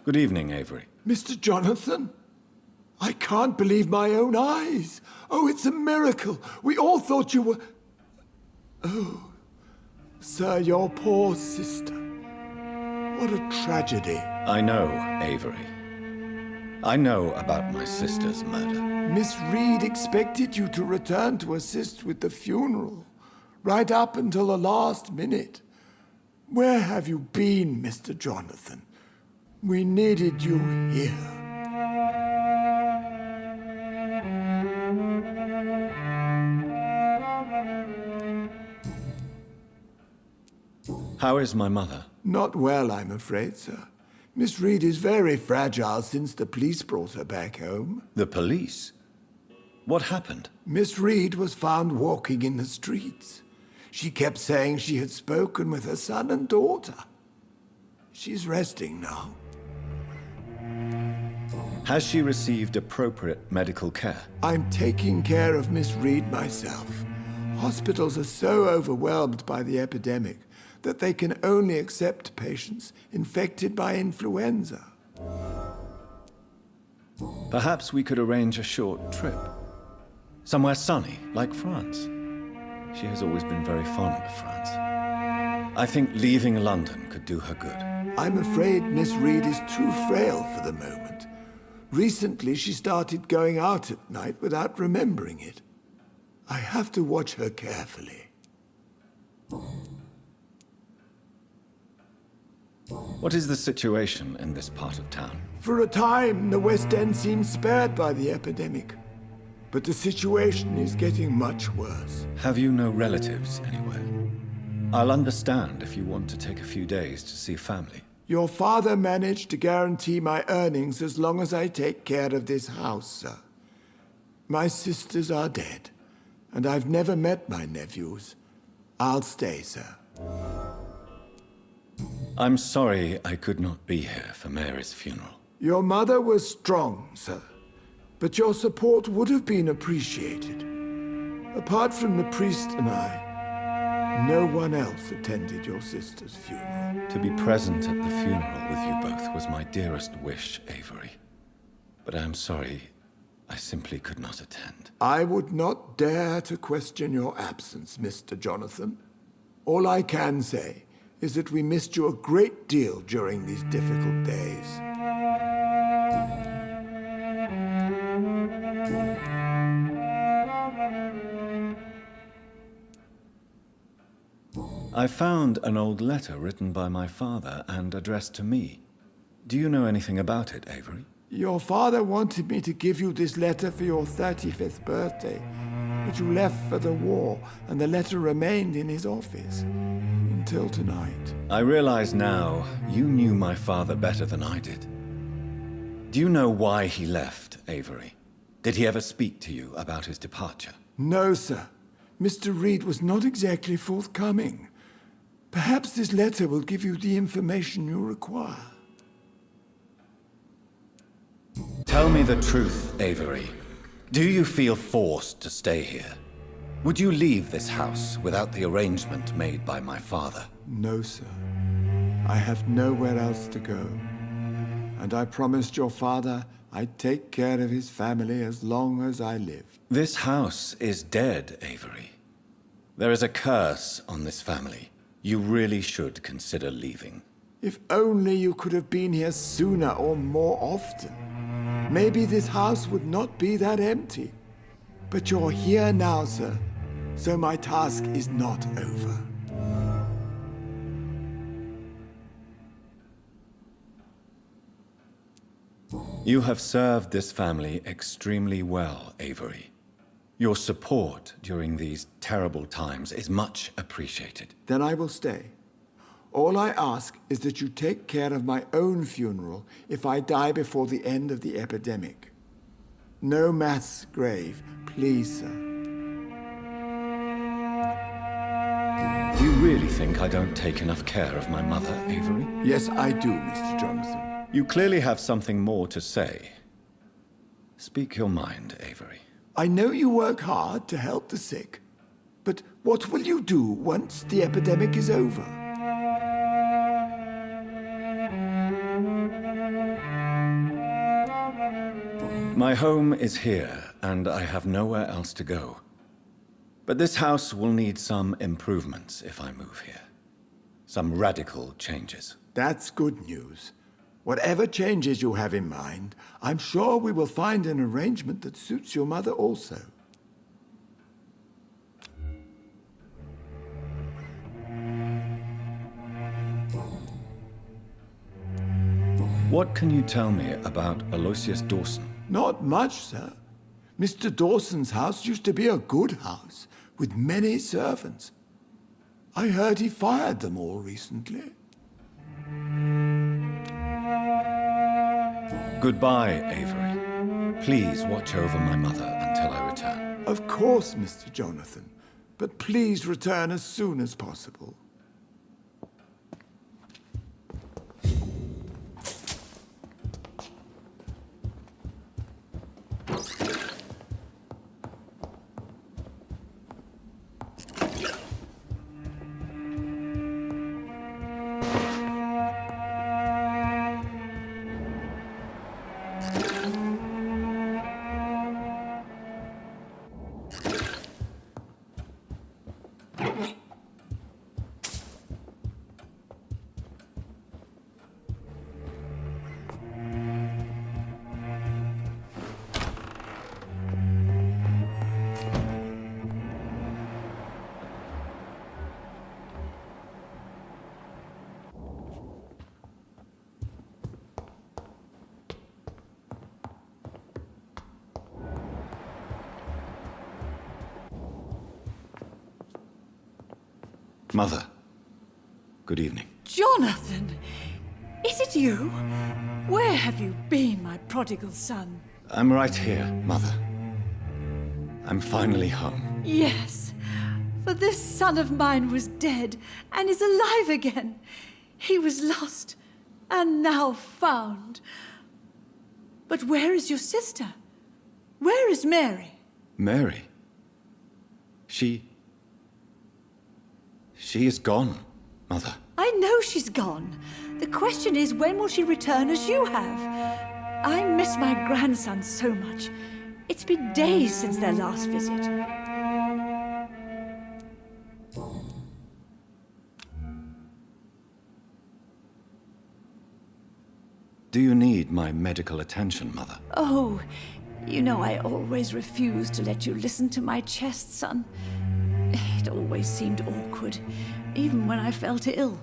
Good evening, Avery. Mr. Jonathan? I can't believe my own eyes. Oh, it's a miracle. We all thought you were... Oh, sir, your poor sister. What a tragedy. I know, Avery. I know about my sister's murder. Miss Reed expected you to return to assist with the funeral, right up until the last minute. Where have you been, Mr. Jonathan? We needed you here. How is my mother? Not well, I'm afraid, sir. Miss Reed is very fragile since the police brought her back home. The police? What happened? Miss Reed was found walking in the streets. She kept saying she had spoken with her son and daughter. She's resting now. Has she received appropriate medical care? I'm taking care of Miss Reed myself. Hospitals are so overwhelmed by the epidemic that they can only accept patients infected by influenza. Perhaps we could arrange a short trip. Somewhere sunny, like France. She has always been very fond of France. I think leaving London could do her good. I'm afraid Miss Reed is too frail for the moment. Recently, she started going out at night without remembering it. I have to watch her carefully. What is the situation in this part of town? For a time, the West End seemed spared by the epidemic. But the situation is getting much worse. Have you no relatives anywhere? I'll understand if you want to take a few days to see family. Your father managed to guarantee my earnings as long as I take care of this house, sir. My sisters are dead, and I've never met my nephews. I'll stay, sir. I'm sorry I could not be here for Mary's funeral. Your mother was strong, sir, but your support would have been appreciated. Apart from the priest and I, no one else attended your sister's funeral. To be present at the funeral with you both was my dearest wish, Avery. But I'm sorry, I simply could not attend. I would not dare to question your absence, Mr. Jonathan. All I can say is that we missed you a great deal during these difficult days. I found an old letter written by my father and addressed to me. Do you know anything about it, Avery? Your father wanted me to give you this letter for your 35th birthday, but you left for the war, and the letter remained in his office until tonight. I realize now you knew my father better than I did. Do you know why he left, Avery? Did he ever speak to you about his departure? No, sir. Mr. Reed was not exactly forthcoming. Perhaps this letter will give you the information you require. Tell me the truth, Avery. Do you feel forced to stay here? Would you leave this house without the arrangement made by my father? No, sir. I have nowhere else to go. And I promised your father I'd take care of his family as long as I live. This house is dead, Avery. There is a curse on this family. You really should consider leaving. If only you could have been here sooner or more often. Maybe this house would not be that empty. But you're here now, sir, so my task is not over. You have served this family extremely well, Avery. Your support during these terrible times is much appreciated. Then I will stay. All I ask is that you take care of my own funeral if I die before the end of the epidemic. No mass grave, please, sir. Do you really think I don't take enough care of my mother, Avery? Yes, I do, Mr. Jonathan. You clearly have something more to say. Speak your mind, Avery. I know you work hard to help the sick, but what will you do once the epidemic is over? My home is here, and I have nowhere else to go. But this house will need some improvements if I move here. Some radical changes. That's good news. Whatever changes you have in mind, I'm sure we will find an arrangement that suits your mother also. What can you tell me about Aloysius Dawson? Not much, sir. Mr. Dawson's house used to be a good house, with many servants. I heard he fired them all recently. Goodbye, Avery. Please watch over my mother until I return. Of course, Mr. Jonathan. But please return as soon as possible. Mother, good evening. Jonathan! Is it you? Where have you been, my prodigal son? I'm right here, Mother. I'm finally home. Yes, for this son of mine was dead and is alive again. He was lost and now found. But where is your sister? Where is Mary? Mary? She is gone, Mother. I know she's gone. The question is, when will she return as you have? I miss my grandson so much. It's been days since their last visit. Do you need my medical attention, Mother? Oh, you know I always refused to let you listen to my chest, son. It always seemed awkward, even when I felt ill.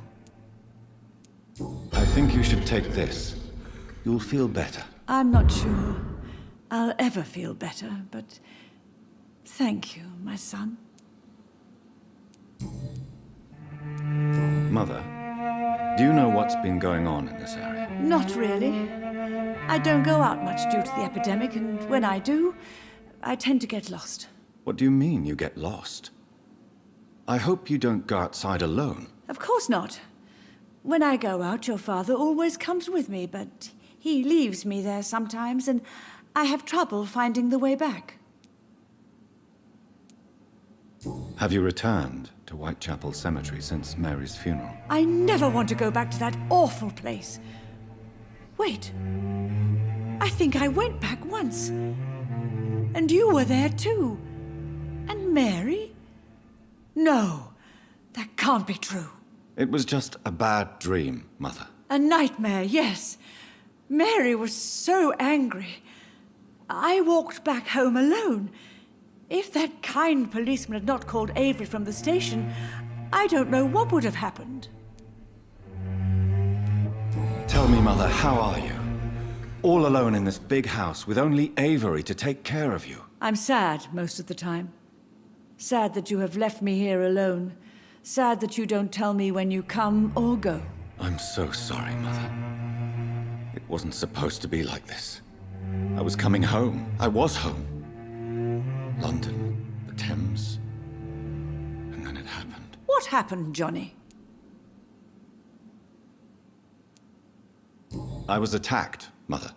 I think you should take this. You'll feel better. I'm not sure I'll ever feel better, but thank you, my son. Mother, do you know what's been going on in this area? Not really. I don't go out much due to the epidemic, and when I do, I tend to get lost. What do you mean you get lost? I hope you don't go outside alone. Of course not. When I go out, your father always comes with me, but he leaves me there sometimes, and I have trouble finding the way back. Have you returned to Whitechapel Cemetery since Mary's funeral? I never want to go back to that awful place. Wait. I think I went back once. And you were there too. And Mary? No, that can't be true. It was just a bad dream, Mother. A nightmare, yes. Mary was so angry. I walked back home alone. If that kind policeman had not called Avery from the station, I don't know what would have happened. Tell me, Mother, how are you? All alone in this big house with only Avery to take care of you. I'm sad most of the time. Sad that you have left me here alone. Sad that you don't tell me when you come or go. I'm so sorry, Mother. It wasn't supposed to be like this. I was coming home. I was home. London, the Thames, and then it happened. What happened, Johnny? I was attacked, Mother.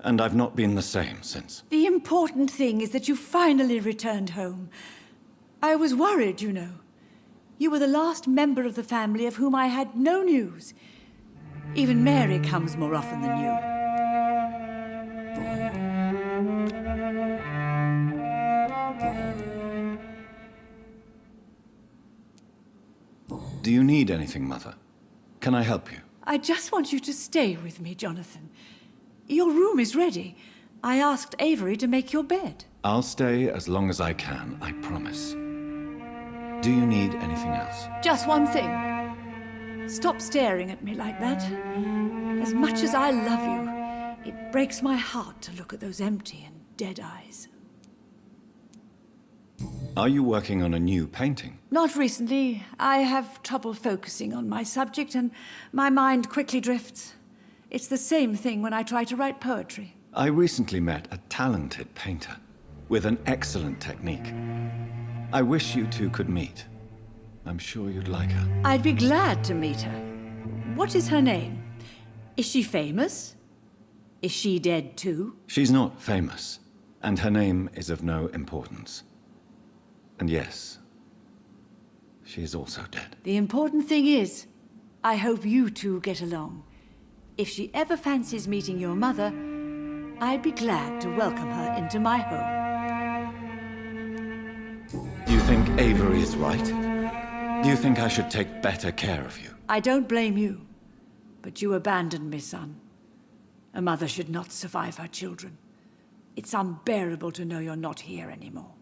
And I've not been the same since. The important thing is that you finally returned home. I was worried, you know. You were the last member of the family of whom I had no news. Even Mary comes more often than you. Do you need anything, Mother? Can I help you? I just want you to stay with me, Jonathan. Your room is ready. I asked Avery to make your bed. I'll stay as long as I can, I promise. Do you need anything else? Just one thing. Stop staring at me like that. As much as I love you, it breaks my heart to look at those empty and dead eyes. Are you working on a new painting? Not recently. I have trouble focusing on my subject and my mind quickly drifts. It's the same thing when I try to write poetry. I recently met a talented painter with an excellent technique. I wish you two could meet. I'm sure you'd like her. I'd be glad to meet her. What is her name? Is she famous? Is she dead too? She's not famous, and her name is of no importance. And yes, she is also dead. The important thing is, I hope you two get along. If she ever fancies meeting your mother, I'd be glad to welcome her into my home. Do you think Avery is right? Do you think I should take better care of you? I don't blame you, but you abandoned me, son. A mother should not survive her children. It's unbearable to know you're not here anymore.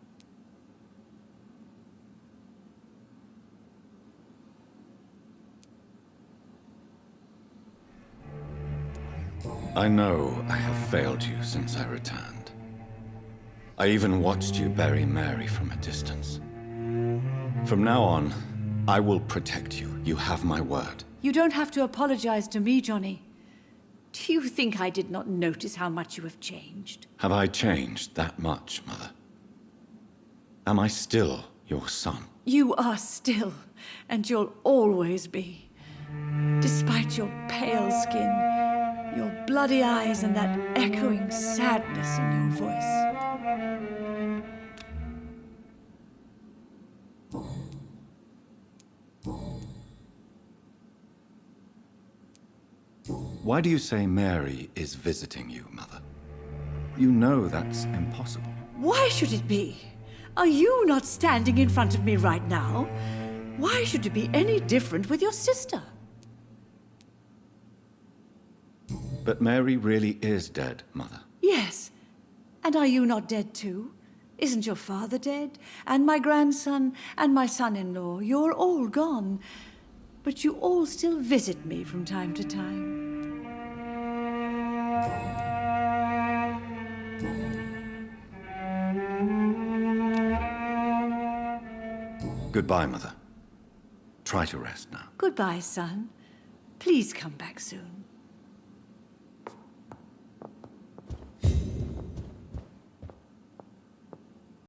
I know I have failed you since I returned. I even watched you bury Mary from a distance. From now on, I will protect you. You have my word. You don't have to apologize to me, Johnny. Do you think I did not notice how much you have changed? Have I changed that much, Mother? Am I still your son? You are still, and you'll always be. Despite your pale skin, your bloody eyes, and that echoing sadness in your voice. Why do you say Mary is visiting you, Mother? You know that's impossible. Why should it be? Are you not standing in front of me right now? Why should it be any different with your sister? But Mary really is dead, Mother. Yes. And are you not dead too? Isn't your father dead? And my grandson, and my son-in-law? You're all gone. But you all still visit me from time to time. Goodbye, Mother. Try to rest now. Goodbye, son. Please come back soon.